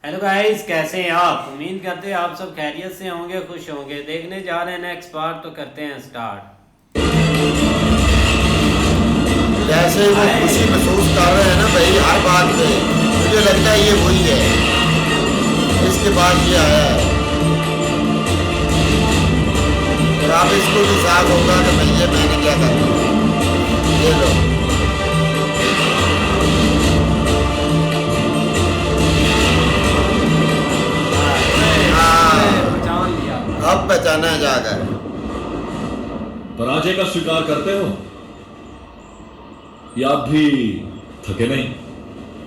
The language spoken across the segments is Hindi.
हेलो गाइस, कैसे हैं आप? उम्मीद करते हैं आप सब खैरियत से होंगे, खुश होंगे। देखने जा रहे हैं नेक्स्ट पार्ट, तो करते हैं स्टार्ट। जैसे वो खुशी महसूस कर रहे हैं ना भाई हर बात पे, मुझे लगता है ये वही है इसके बाद ये आया है। और आप इसको भी साफ होगा कि भैया मैंने क्या करना। ये लो पहचान लिया। अब पहचाना है जाकर। पराजय का स्वीकार करते हो या अब भी थके नहीं?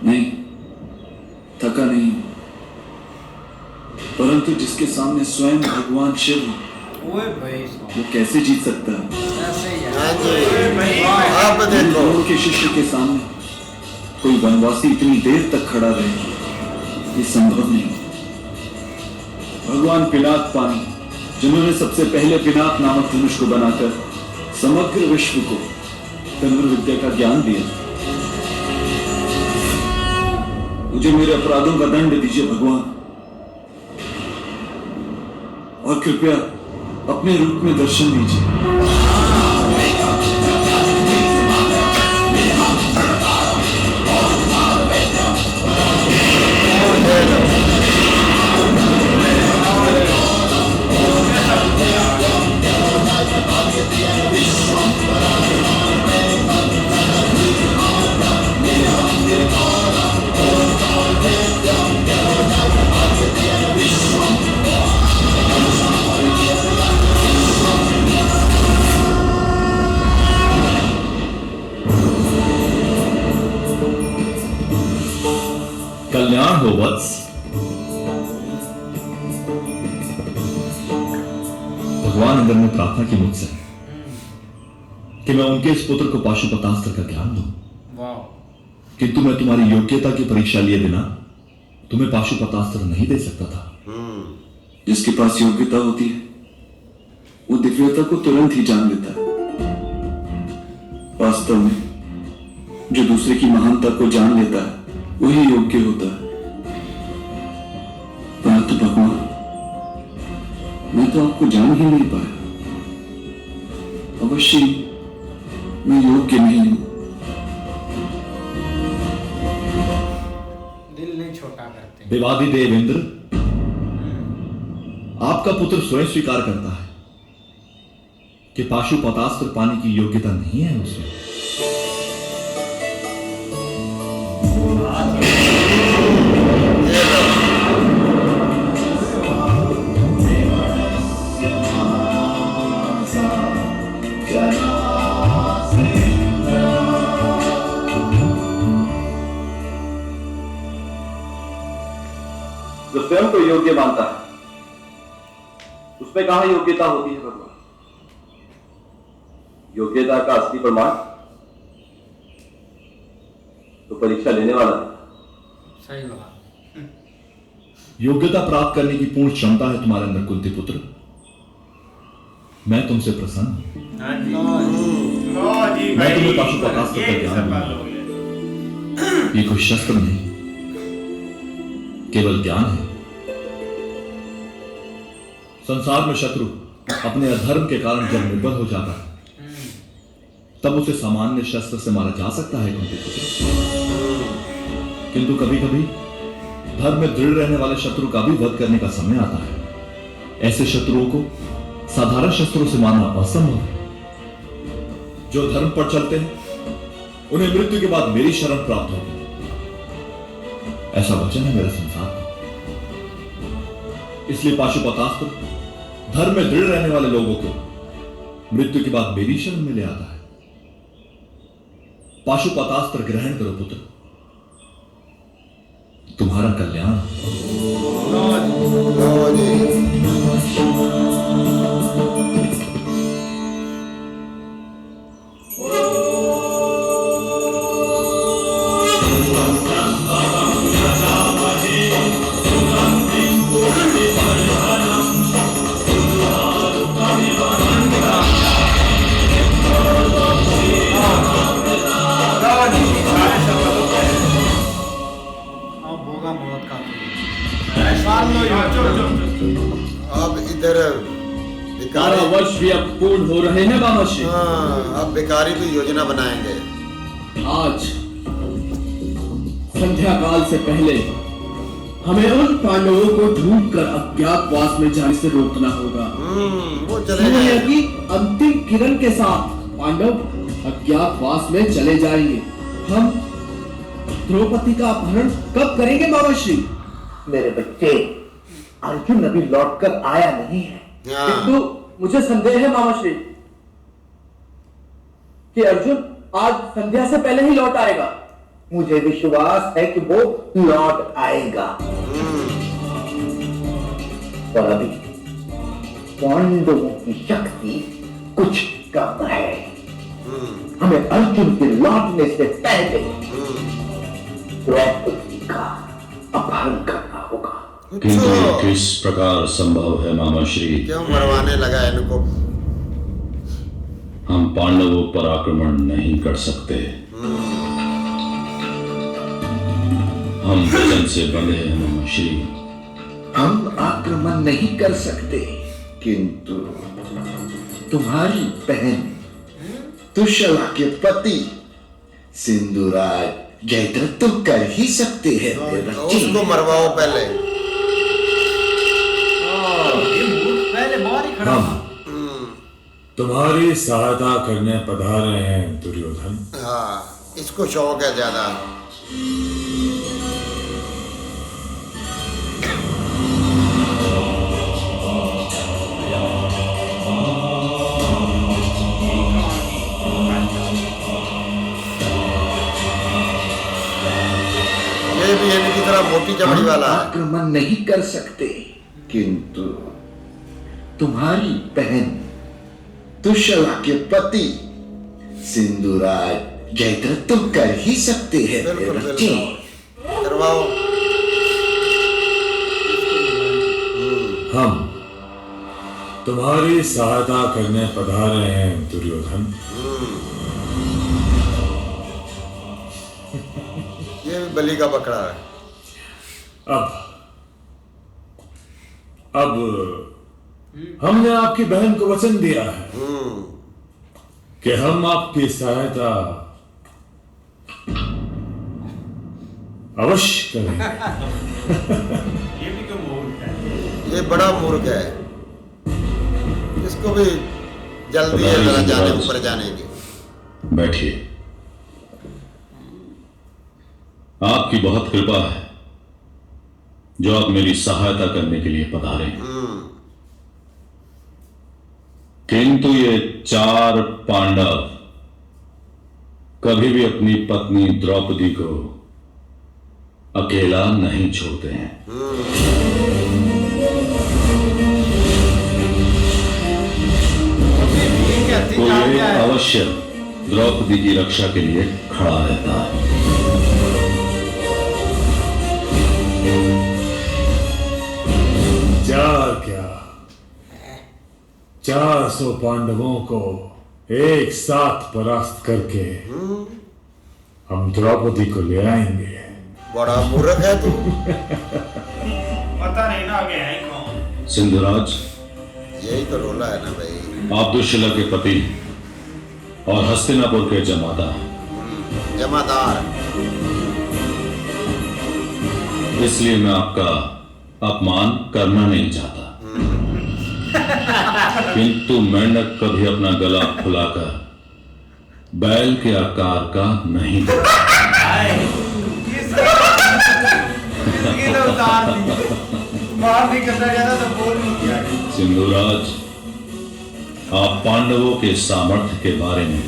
नहीं, थका नहीं, परंतु जिसके सामने स्वयं भगवान शिव, ओए भाई, वो कैसे जीत सकता है? ऐसे ही है। हाँ जी, अब देखो गुरु के शिष्य के सामने कोई वनवासी इतनी देर तक खड़ा रहे, ये संभव नहीं। भगवान पिनाक पानी, जिन्होंने सबसे पहले पिनाक नामक धनुष को बनाकर समग्र विश्व को धनुर्विद्या का ज्ञान दिया, मुझे मेरे अपराधों का दंड दीजिए भगवान, और कृपया अपने रूप में दर्शन दीजिए। कल्याण हो वत्स। भगवान इंद्र ने प्रार्थना की मुझसे कि मैं उनके इस पुत्र को पाशुपतास्त्र का ज्ञान दूं, वाह। किंतु मैं तुम्हारी योग्यता की परीक्षा लिए बिना तुम्हें पाशुपतास्त्र नहीं दे सकता था। जिसके पास योग्यता होती है वो दिव्यता को तुरंत ही जान लेता है। वास्तव में जो दूसरे की महानता को जान लेता है वही योग्य होता है। परंतु भगवान, मैं तो आपको जान ही नहीं पाया। अवश्य मैं योग्य नहीं हूं। दिल नहीं छोटा करते। देवादि देव इंद्र, आपका पुत्र स्वयं स्वीकार करता है कि पाशुपतास्त्र पाने की योग्यता नहीं है उसमें। जो स्वयं को योग्य मानता है उसमें कहां योग्यता होती है भगवान? योग्यता का असली प्रमाण तो परीक्षा लेने वाला है। सही बात। योग्यता प्राप्त करने की पूर्ण क्षमता है तुम्हारे अंदर कुंती पुत्र। मैं तुमसे प्रसन्न हूं। मैं तुम्हें पाशुपतास्त्र का ज्ञान दूंगा। ये कोई शस्त्र नहीं, केवल ज्ञान है। संसार में शत्रु अपने अधर्म के कारण जब निर्बल हो जाता है तब उसे सामान्य शस्त्र से मारा जा सकता है कुंती पुत्र, किंतु कभी कभी धर्म में दृढ़ रहने वाले शत्रु का भी वध करने का समय आता है। ऐसे शत्रुओं को साधारण शस्त्रों से मारना असंभव है। जो धर्म पर चलते हैं उन्हें मृत्यु के बाद मेरी शरण प्राप्त होगी, ऐसा वचन है मेरे संसार का। इसलिए पाशुपतास्त्र धर्म में दृढ़ रहने वाले लोगों को मृत्यु के बाद मेरी शरण में ले आता है। पाशुपतास्त्र ग्रहण करो पुत्र, तुम्हारा कल्याण। अब इधर भिखारी 12 वर्ष भी अब पूर्ण हो रहे हैं मामा श्री। हाँ, अब भिखारी भी योजना बनाएंगे। आज संध्या काल से पहले हमें उन पांडवों को ढूंढकर अज्ञातवास में जाने से रोकना होगा। वो चले समय गए। की अंतिम किरण के साथ पांडव अज्ञातवास में चले जाएंगे। हम द्रौपदी का अपहरण कब करेंगे मामा श्री? मेरे बच्चे, अर्जुन अभी लौटकर आया नहीं है। हाँ। किंतु मुझे संदेह है मामा श्री कि अर्जुन आज संध्या से पहले ही लौट आएगा। मुझे विश्वास है कि वो लौट आएगा। और अभी पांडवों की शक्ति कुछ कम है। हमें अर्जुन के लौटने से पहले द्रौपदी का अपहरण करना होगा। किंतु ये किस प्रकार संभव है मामा श्री? क्यों मरवाने लगा इनको? हम पांडवों पर आक्रमण नहीं कर सकते। हम वचन से बंधे हैं मामा श्री। हम आक्रमण नहीं कर सकते, किंतु तुम्हारी बहन दुश्शला के पति सिंधुराज जयद्रथ तो कर ही सकते हैं मेरे बच्चे। उसको मरवाओ पहले। पहले बाहर ही खड़ा था। तुम्हारी सहायता करने पधारे हैं दुर्योधन। हाँ, इसको शौक है ज्यादा। ये भी इनकी तरह मोटी चमड़ी वाला है। आक्रमण नहीं कर सकते, किंतु तुम्हारी बहन दुश्शला के पति सिंधुराज जयद्रथ तो कर ही सकते हैं मेरे बिल्कुल बच्चे। बिल्कुल करवाओ। हम तुम्हारी सहायता करने पधारे हैं दुर्योधन। ये भी बलि का बकरा है। अब हमने आपकी बहन को वचन दिया है कि हम आपकी सहायता अवश्य करेंगे। ये भी तो मूर्ख है। ये बड़ा मूर्ख है। इसको भी जल्दी है जरा जाने ऊपर जाने की। बैठिए। आपकी बहुत कृपा है जो आप मेरी सहायता करने के लिए पधारे हैं। किंतु ये 4 पांडव कभी भी अपनी पत्नी द्रौपदी को अकेला नहीं छोड़ते हैं। तो ये अवश्य द्रौपदी की रक्षा के लिए खड़ा रहता है। चार क्या 400 पांडवों को एक साथ परास्त करके हम द्रौपदी को ले आएंगे। बड़ा मूर्ख है तू। पता नहीं ना आगे है कौन। सिंधुराज, यही तो रोला है ना भाई। आप दुश्शला के पति और हस्तिनापुर के जमादार, जमादार। इसलिए मैं आपका अपमान करना नहीं चाहता। किंतु मेंढक कभी अपना गला फुलाकर बैल के आकार का नहीं होता। सिंधुराज, आप पांडवों के सामर्थ्य के बारे में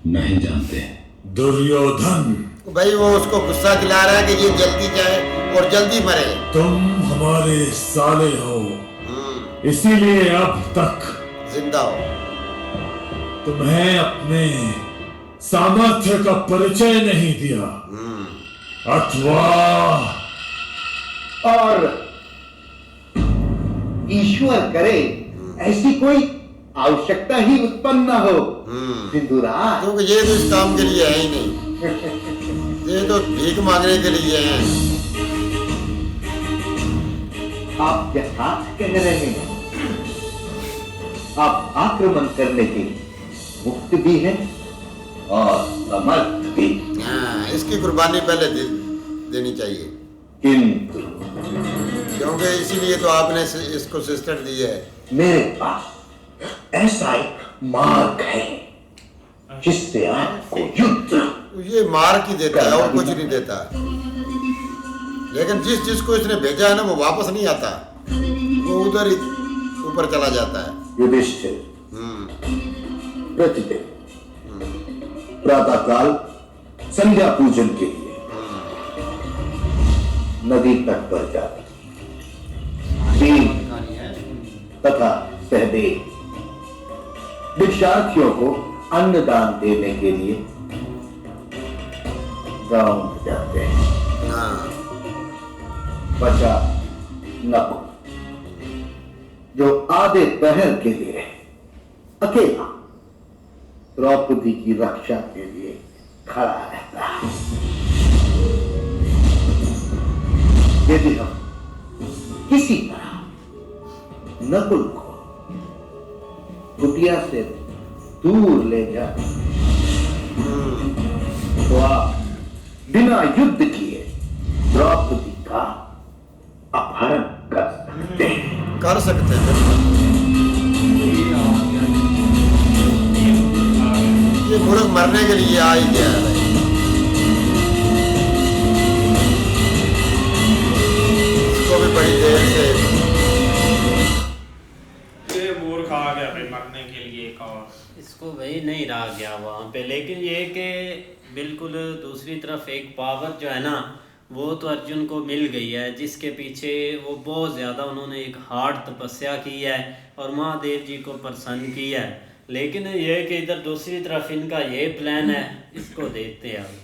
नहीं जानते हैं। दुर्योधन, भाई वो उसको गुस्सा दिला रहा है कि ये जल्दी जाए और जल्दी मरे। तुम हमारे साले हो, इसीलिए अब तक जिंदा हो। तुम्हें अपने सामर्थ्य का परिचय नहीं दिया, अथवा और ईश्वर करे ऐसी कोई आवश्यकता ही उत्पन्न न हो सिंधुराज। क्योंकि ये तो इस काम के लिए है ही नहीं। ये तो भीख मांगने के लिए हैं। आप यथार्थ कह रहे हैं। आप आक्रमण करने के मुक्त भी हैं और समर्थ भी। हाँ, इसकी कुर्बानी पहले देनी चाहिए, किंतु क्योंकि इसीलिए तो आपने इसको सिस्टर दी है। मेरे पास ऐसा एक मार्ग है जिससे आपको युद्ध ये मार की देता है और कुछ नहीं देता, लेकिन जिसको इसने भेजा है ना वो वापस नहीं आता, वो उधर ही ऊपर चला जाता है। युधिष्ठिर प्रतिदिन प्रातःकाल संध्या पूजन के लिए नदी तट पर जाते भीम तथा सहदेव भिक्षार्थियों को अन्नदान देने के लिए गांव में जाते हैं। हाँ, बचा नकुल जो आधे पहर के लिए अकेला द्रौपदी की रक्षा के लिए खड़ा रहता है। यदि हम किसी तरह नकुल को कुटिया से दूर ले जाए तो आप बिना युद्ध किए द्रौपदी का अपहरण कर सकते हैं। कर सकते हैं। ये मूर्ख मरने के लिए आ ही गया है। इसको भी बड़ी देर से ये मूर्ख आ गया भाई मरने के लिए एक और। इसको भाई नहीं रहा गया वहाँ पे, लेकिन ये कि बिल्कुल दूसरी तरफ एक पावर जो है ना वो तो अर्जुन को मिल गई है, जिसके पीछे वो बहुत ज़्यादा उन्होंने एक हार्ड तपस्या की है और महादेव जी को प्रसन्न किया है। लेकिन ये कि इधर दूसरी तरफ इनका ये प्लान है, इसको देखते हैं अब।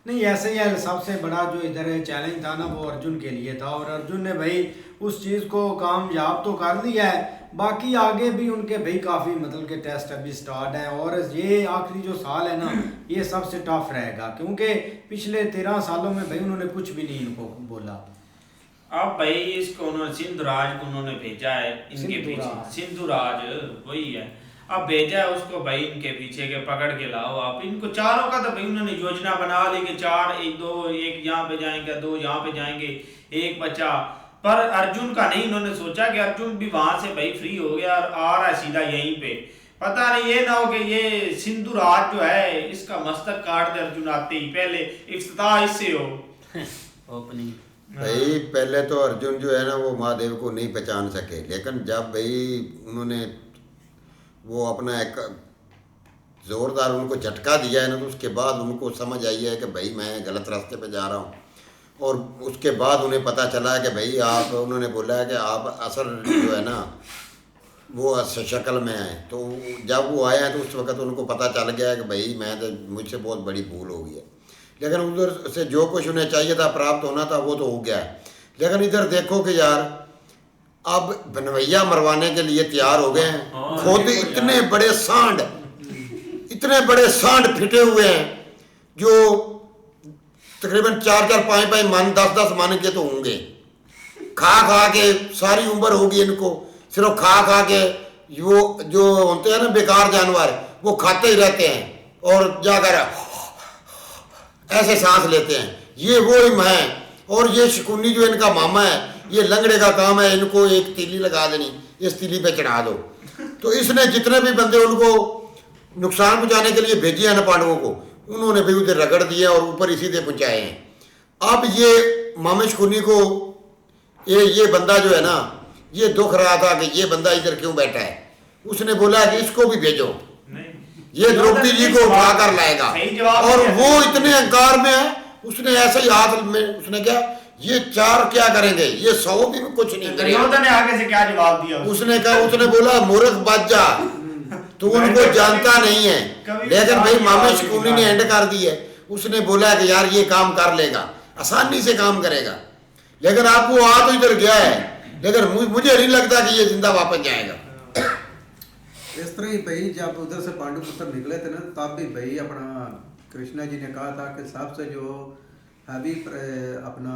नहीं, ऐसे ही है, सबसे बड़ा जो इधर चैलेंज था ना वो अर्जुन के लिए था और अर्जुन ने भाई उस चीज़ को कामयाब तो कर लिया है। बाकी आगे भी उनके भाई काफ़ी मतलब के टेस्ट अभी स्टार्ट है और ये आखिरी जो साल है ना ये सबसे टफ रहेगा, क्योंकि पिछले 13 सालों में भाई उन्होंने कुछ भी नहीं इनको बोला। अब भाई इसको उन्होंने सिंधुराज को उन्होंने भेजा है इनके पीछे, सिंधुराज वही है, अब भेजा है उसको भाई इनके पीछे के पकड़ के लाओ आप इनको चारों का। तो भाई उन्होंने योजना बना ली कि 4 1 2 1 यहाँ पे जाएंगे 2 यहाँ पे जाएंगे 1 बचा, पर अर्जुन का नहीं। उन्होंने सोचा कि अर्जुन भी वहां से भाई फ्री हो गया और आ रहा है सीधा यहीं पे, पता नहीं ये ना हो कि ये सिंधुराज जो है इसका मस्तक काट दे अर्जुन आते ही, पहले इफ्तिताह इससे हो ओपनिंग। भाई पहले तो अर्जुन जो है ना वो महादेव को नहीं पहचान सके, लेकिन जब भाई उन्होंने वो अपना एक जोरदार उनको झटका दिया है ना तो उसके बाद उनको समझ आई है कि भाई मैं गलत रास्ते पे जा रहा हूँ। और उसके बाद उन्हें पता चला है कि भाई आप, उन्होंने बोला है कि आप असल जो है ना वो शक्ल में आए, तो जब वो आए हैं तो उस वक्त उनको पता चल गया है कि भाई मैं तो मुझसे बहुत बड़ी भूल हो गई है। लेकिन उधर से जो कुछ उन्हें चाहिए था प्राप्त होना था वो तो हो गया है। लेकिन इधर देखो कि यार अब बनवैया मरवाने के लिए तैयार हो गए हैं, खुद इतने बड़े सांड फिटे हुए हैं जो तकरीबन 4 5 मन 10 मन के तो होंगे। खा के सारी उम्र होगी इनको, सिर्फ खा के वो जो होते हैं ना बेकार जानवर वो खाते ही रहते हैं और जाकर ऐसे सांस लेते हैं। ये वो ही हैं और ये शकुनी जो इनका मामा है ये लंगड़े का काम है, इनको एक तीली लगा देनी, इस तीली पे चढ़ा दो। तो इसने जितने भी बंदे उनको नुकसान पहुंचाने के लिए भेजे हैं ना पांडवों को, उन्होंने भी उधर रगड़ दिए और ऊपर इसी से पहुंचाए हैं। अब ये मामा शकुनी को ये बंदा जो है ना ये दुख रहा था कि ये बंदा इधर क्यों बैठा है। उसने बोला कि इसको भी भेजो, ये द्रौपदी जी को उठा कर लाएगा। और वो इतने अहंकार में है, उसने ऐसे ही हाथ में उसने क्या ये 4 क्या करेंगे, ये 100 भी कुछ नहीं करेंगे। दुर्योधन ने आगे से क्या जवाब दिया उसने कहा, उसने बोला मूर्ख बच जा, तो उनको जानता नहीं है। लेकिन भाई मामा शकुनी ने एंड कर दी है। उसने बोला कि यार ये काम कर लेगा, आसानी से काम करेगा। लेकिन आपको आ तो इधर गया है, लेकिन मुझे नहीं लगता कि ये जिंदा वापस जाएगा। इस तरह ही भाई जब उधर से पांडुपुत्र निकले थे ना तब भी भाई अपना कृष्णा जी ने कहा था कि सबसे जो हैवी अपना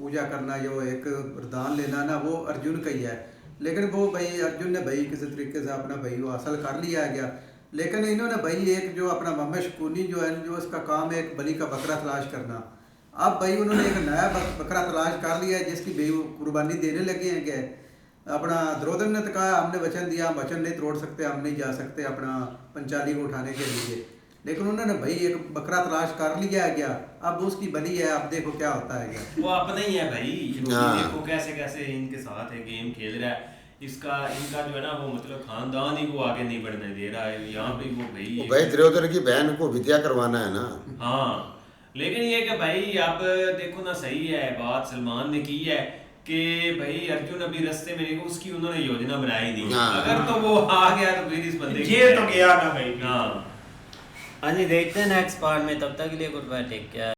पूजा करना या वो एक वरदान लेना ना वो अर्जुन का ही है। लेकिन वो भाई अर्जुन ने भाई किसी तरीके से अपना भाई वो हासिल कर लिया गया। लेकिन इन्होंने भाई एक जो अपना मोहम्मद शकूनी जो है जो उसका काम है एक बलि का बकरा तलाश करना। अब भाई उन्होंने एक नया बकरा तलाश कर लिया है जिसकी भाई वो कुर्बानी देने लगे हैं कि अपना द्रौपदी ने तो कहा हमने वचन दिया, हम वचन नहीं तोड़ सकते, हम नहीं जा सकते अपना पंचाली को उठाने के लिए। लेकिन उन्होंने भाई एक बकरा तलाश कर लिया है क्या, अब उसकी बलि है, अब देखो क्या होता है क्या। वो अपना ही है भाई, हाँ। देखो कैसे कैसे इनके साथ है गेम खेल रहा है। इसका इनका जो है ना वो मतलब खानदान ही वो आगे नहीं बढ़ने दे रहा है। यहाँ पे वो भाई दुर्योधन की बहन को विद्या करवाना है ना। हाँ, लेकिन ये कि भाई आप देखो ना, सही है बात सलमान ने की है कि भाई अर्जुन अभी रास्ते में नहीं, उसकी उन्होंने योजना बनाई नहीं। हाँ। अगर तो वो आ गया तो फिर इस बंदे ये तो गया ना भाई। हाँ हाँ जी, देखते हैं नेक्स्ट पार्ट में। तब तक के लिए गुड बाय, टेक केयर।